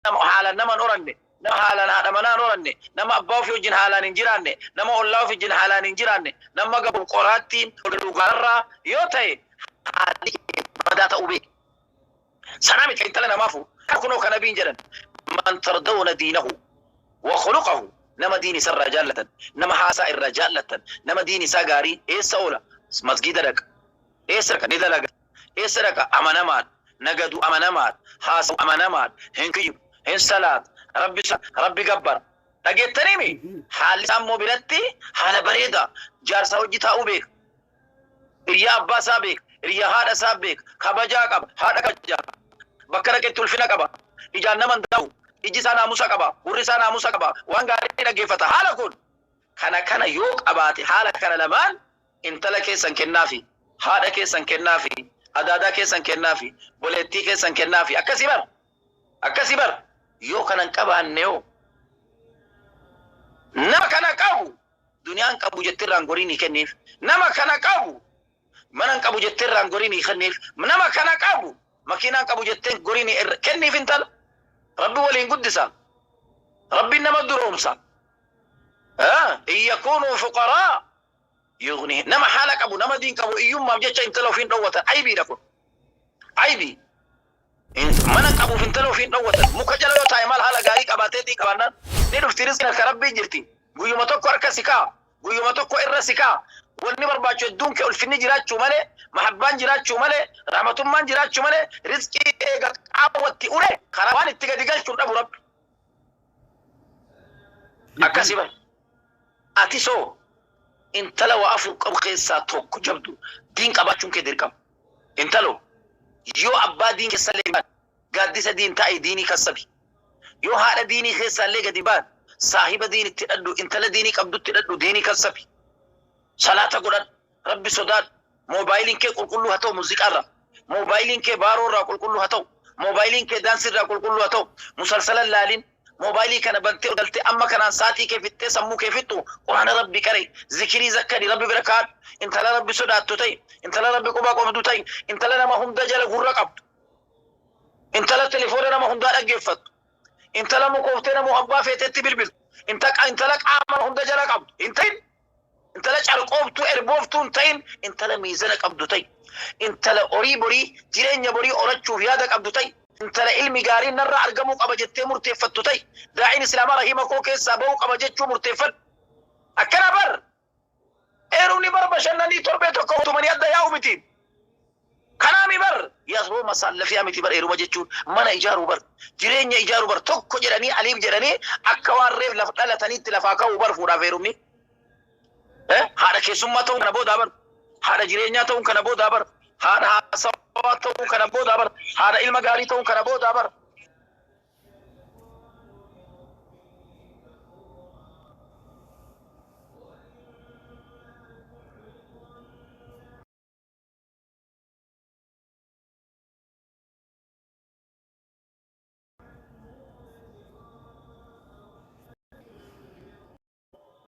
nama haalan nama oranne nama haalan haadha manaa oranne nama abbaa ofii wajjin haalaan hin jiraanne nama ollaa ofii wajjin haalaan hin jiraanne nama gabu qoraattiin dhugaarraa yoo ta'e haalli badaa ta'uu beek sanaa miti intala namaafu kunoo kana biin jedhan man tardawna diinahu wa khuluqahu nama diini sarraa jaallatan nama haasaa irraa jaallatan nama diini isaa gaarii eessa oola masgida dhaqa eessa dhaqa ni dalaga eessa dhaqa amanamaadha nagadu amanamaadha haasa'u amanamaadha hin kiyyu hin salaat rabbi gabbar dhageettanimi haalli isaa immoo biratti haala bareeda jaarsaa hojii taa'uu beeka hiriyaa abbaa isaa beeka hiriyaa haadha isaa beeka kabajaa qaba haadha kabajaa bakka dhaqetti ulfina qaba ijaan nama hin ta'u iji isaa naamusa qaba gurri isaa naamusa qaba waan gaarii dhaggeeffata haala kun kana yoo qabaate haala kana lamaan intala keessan kennaafi haadha keessan kennaafi adaadaa keessan kennaafi boleettii keessan kennaafi akkasii bar yoo kanan qabaanne yoo nama kana qabu duniyaan qabu jettirraan gorii ni kenniif nama kana qabu manan qabu jettirraan gorii ni kenniif nama kana qabu makiinaan qabu jetteen gorii ni kenniif intala rabbi waliin guddisa rabbi nama duroomsa in yakunuu fuqaraa yughni nama haala qabu nama diin qabu iyyummaaf jecha intala ofiin dhowwatan aybiidha kun aybii mana qabuuf intala ofiin dhowwatan muka jala yoo taa'e maal haala gaarii qabaatee diin qabaannaan ni dhufti rizqiin harka rabbii jirti guyyuma tokko harka sikaa guyyuma tokko irra sikaa wanni barbaachu hedduun kee ulfinni jiraachuu malee mahabbaan jiraachuu malee rahmatummaan jiraachuu malee rizqii eega qaawwatti ure karaa waan itti gadi galchuun dhabu rabbi akkasii bar ati soo intala waa afur qabu keessaa tokko jabdu diin qabaachuun kee dirqama intalo yoo abbaa diin keessallee gaaddisa diin taa'e diinii kassabi yoo haadha diinii keessallee gadi baan saahiba diin itti dhadhu intala diinii qabdutti dhadhu diinii kassabi salata godhan rabbi sodaat moobaayiliin kee qulqulluu haa ta'u muuziqaarraa moobaayiliin kee baaroorraa qulqulluu haa ta'u moobaayiliin kee daansiirraa qulqulluu haa ta'u musalsalan laaliin موبايلي كان بنتي قلت اما كان ساتي كيف تسمو كيف تو قران ربي كري ذكري ذكري ربي بركات انت لا ربي سدات تي انت لا ربي قبا قمدو تي انت لا ما هم دجل غرقب انت لا تليفون ما هم دار اجفت انت لا مكوفتنا محبا فيتت بالبل انت لا عامل هم دجل قبد انت لا عرقوبتو اربوفتو انت لا ميزانك قبدو تي انت لا اوري جيرين بري اورچو يادك قبدو تي انت لا علمي غاري نرى ارغمو قبجتي مرتفتو تي داعين اسلام رحمكو كيسا بو قبجتو مرتفت اكنا بر ايروني بر بشنني تربيتو كوتو من يد ياومتين كنامي بر ياسبو مسال في امتي بر ايرو مجچو من ايجارو بر جيرين ايجارو بر توكو جراني عليم جراني اكوار ريف لفتلتني تلفاكو بر فورا فيرومي هذا كيسوما تو كنا بو دابر هذا جيرينيا تو كنا بو دابر هذا سواتو كنا بو دابر هذا علم غاري تو كنا بو دابر